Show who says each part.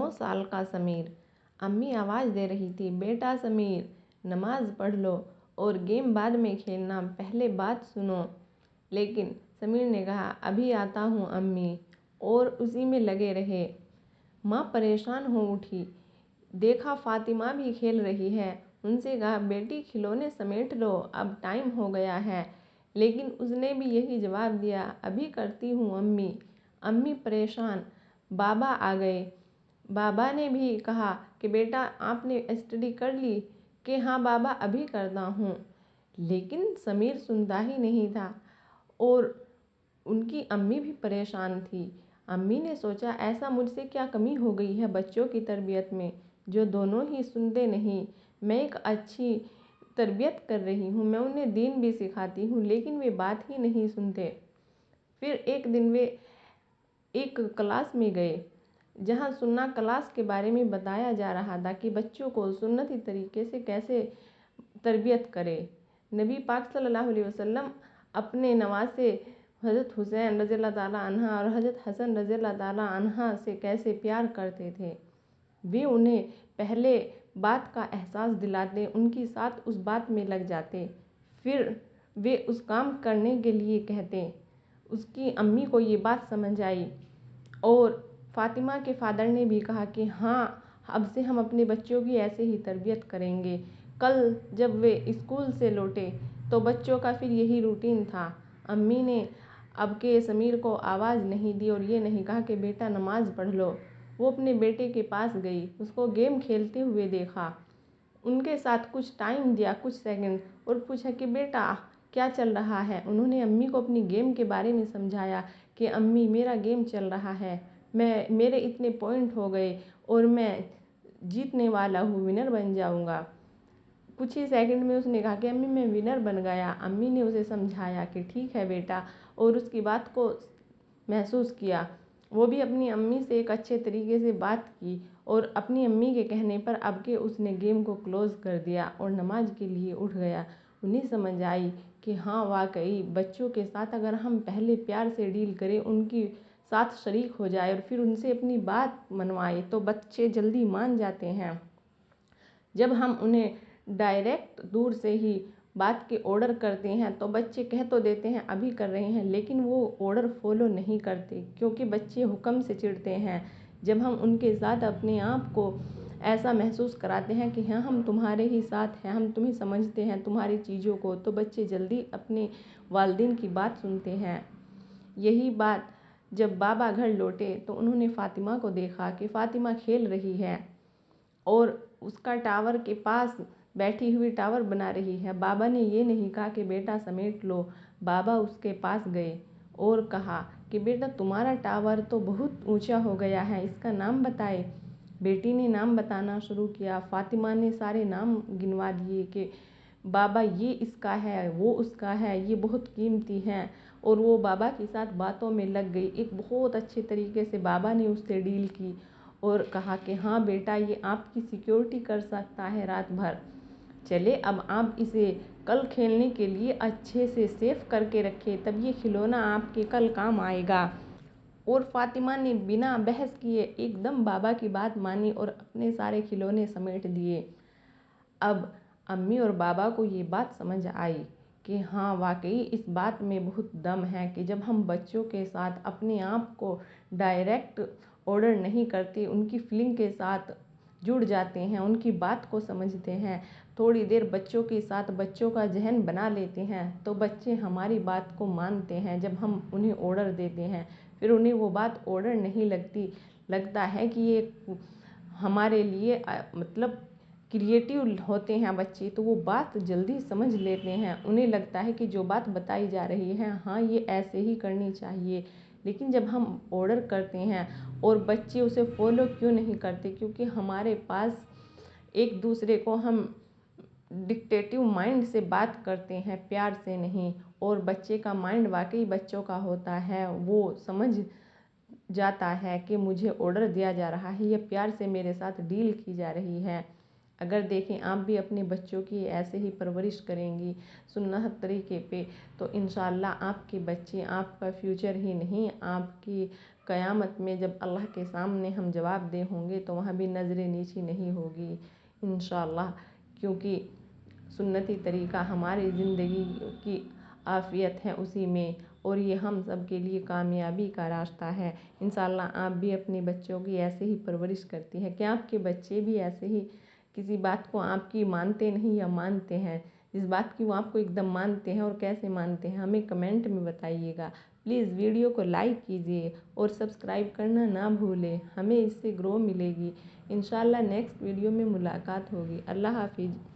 Speaker 1: 9 साल का समीर। अम्मी आवाज़ दे रही थी, बेटा समीर, नमाज पढ़ लो और गेम बाद में खेलना, पहले बात सुनो। लेकिन समीर ने कहा, अभी आता हूँ अम्मी, और उसी में लगे रहे। माँ परेशान हो उठी। देखा फातिमा भी खेल रही है। उनसे कहा, बेटी खिलौने समेट लो, अब टाइम हो गया है। लेकिन उसने भी यही जवाब दिया, अभी करती हूँ अम्मी। अम्मी परेशान। बाबा आ गए। बाबा ने भी कहा कि बेटा आपने स्टडी कर ली? कि हाँ बाबा, अभी करता हूँ। लेकिन समीर सुनता ही नहीं था और उनकी अम्मी भी परेशान थी। अम्मी ने सोचा, ऐसा मुझसे क्या कमी हो गई है बच्चों की तरबियत में, जो दोनों ही सुनते नहीं। मैं एक अच्छी तरबियत कर रही हूँ, मैं उन्हें दीन भी सिखाती हूँ, लेकिन वे बात ही नहीं सुनते। फिर एक दिन वे एक क्लास में गए, जहाँ सुन्ना क्लास के बारे में बताया जा रहा था कि बच्चों को सुन्नती तरीके से कैसे तरबियत करें। नबी पाक सल्लल्लाहु अलैहि वसल्लम अपने नवासे हज़रत हुसैन रज़ियल्लाहु ताला अन्हा और हज़रत हसन रज़ियल्लाहु ताला अन्हा से कैसे प्यार करते थे। वे उन्हें पहले बात का एहसास दिलाते, उनके साथ उस बात में लग जाते, फिर वे उस काम करने के लिए कहते। उसकी अम्मी को ये बात समझ आई और फातिमा के फादर ने भी कहा कि हाँ, अब से हम अपने बच्चों की ऐसे ही तरबियत करेंगे। कल जब वे स्कूल से लौटे तो बच्चों का फिर यही रूटीन था। अम्मी ने अब के समीर को आवाज़ नहीं दी और ये नहीं कहा कि बेटा नमाज पढ़ लो। वो अपने बेटे के पास गई, उसको गेम खेलते हुए देखा, उनके साथ कुछ टाइम दिया, कुछ सेकंड, और पूछा कि बेटा क्या चल रहा है। उन्होंने अम्मी को अपनी गेम के बारे में समझाया कि अम्मी मेरा गेम चल रहा है, मेरे इतने पॉइंट हो गए और मैं जीतने वाला हूँ, विनर बन जाऊँगा। कुछ ही सेकंड में उसने कहा कि अम्मी मैं विनर बन गया। अम्मी ने उसे समझाया कि ठीक है बेटा, और उसकी बात को महसूस किया। वो भी अपनी अम्मी से एक अच्छे तरीके से बात की और अपनी अम्मी के कहने पर अब के उसने गेम को क्लोज़ कर दिया और नमाज के लिए उठ गया। उन्हें समझ आई कि हाँ वाकई बच्चों के साथ अगर हम पहले प्यार से डील करें, उनकी साथ शरीक हो जाए और फिर उनसे अपनी बात मनवाएं तो बच्चे जल्दी मान जाते हैं। जब हम उन्हें डायरेक्ट दूर से ही बात के ऑर्डर करते हैं तो बच्चे कह तो देते हैं अभी कर रहे हैं, लेकिन वो ऑर्डर फॉलो नहीं करते, क्योंकि बच्चे हुक्म से चिढ़ते हैं। जब हम उनके साथ अपने आप को ऐसा महसूस कराते हैं कि हाँ हम तुम्हारे ही साथ हैं, हम तुम्हें समझते हैं तुम्हारी चीज़ों को, तो बच्चे जल्दी अपने वालिदैन की बात सुनते हैं। यही बात जब बाबा घर लौटे तो उन्होंने फातिमा को देखा कि फातिमा खेल रही है और उसका टावर के पास बैठी हुई टावर बना रही है। बाबा ने ये नहीं कहा कि बेटा समेट लो। बाबा उसके पास गए और कहा कि बेटा तुम्हारा टावर तो बहुत ऊंचा हो गया है, इसका नाम बताए। बेटी ने नाम बताना शुरू किया। फातिमा ने सारे नाम गिनवा दिए कि बाबा ये इसका है, वो उसका है, ये बहुत कीमती हैं। और वो बाबा के साथ बातों में लग गई। एक बहुत अच्छे तरीके से बाबा ने उससे डील की और कहा कि हाँ बेटा ये आपकी सिक्योरिटी कर सकता है रात भर, चले अब आप इसे कल खेलने के लिए अच्छे से सेफ करके रखें, तब ये खिलौना आपके कल काम आएगा। और फातिमा ने बिना बहस किए एकदम बाबा की बात मानी और अपने सारे खिलौने समेट दिए। अब अम्मी और बाबा को ये बात समझ आई कि हाँ वाकई इस बात में बहुत दम है कि जब हम बच्चों के साथ अपने आप को डायरेक्ट ऑर्डर नहीं करते, उनकी फीलिंग के साथ जुड़ जाते हैं, उनकी बात को समझते हैं, थोड़ी देर बच्चों के साथ बच्चों का जहन बना लेते हैं, तो बच्चे हमारी बात को मानते हैं। जब हम उन्हें ऑर्डर देते हैं फिर उन्हें वो बात ऑर्डर नहीं लगती, लगता है कि ये हमारे लिए मतलब क्रिएटिव होते हैं बच्चे, तो वो बात जल्दी समझ लेते हैं। उन्हें लगता है कि जो बात बताई जा रही है हाँ ये ऐसे ही करनी चाहिए। लेकिन जब हम ऑर्डर करते हैं और बच्चे उसे फॉलो क्यों नहीं करते, क्योंकि हमारे पास एक दूसरे को हम डिक्टेटिव माइंड से बात करते हैं, प्यार से नहीं। और बच्चे का माइंड वाकई बच्चों का होता है, वो समझ जाता है कि मुझे ऑर्डर दिया जा रहा है, ये प्यार से मेरे साथ डील की जा रही है। اگر دیکھیں آپ بھی اپنے بچوں کی ایسے ہی پرورش کریں گی سنت طریقے پہ، تو انشاءاللہ آپ کے بچے آپ کا فیوچر ہی نہیں، آپ کی قیامت میں جب اللہ کے سامنے ہم جواب دہ ہوں گے تو وہاں بھی نظر نیچی نہیں ہوگی انشاءاللہ، کیونکہ سنتی طریقہ ہماری زندگی کی عافیت ہے اسی میں، اور یہ ہم سب کے لیے کامیابی کا راستہ ہے۔ انشاءاللہ آپ بھی اپنے بچوں کی ایسے ہی پرورش کرتی ہیں کہ آپ کے بچے بھی ایسے ہی کسی بات کو آپ کی مانتے نہیں یا مانتے ہیں، جس بات کی وہ آپ کو ایک دم مانتے ہیں اور کیسے مانتے ہیں ہمیں کمنٹ میں بتائیے گا۔ پلیز ویڈیو کو لائک کیجیے اور سبسکرائب کرنا نہ بھولیں، ہمیں اس سے گرو ملے گی۔ انشاءاللہ نیکسٹ ویڈیو میں ملاقات ہوگی۔ اللہ حافظ۔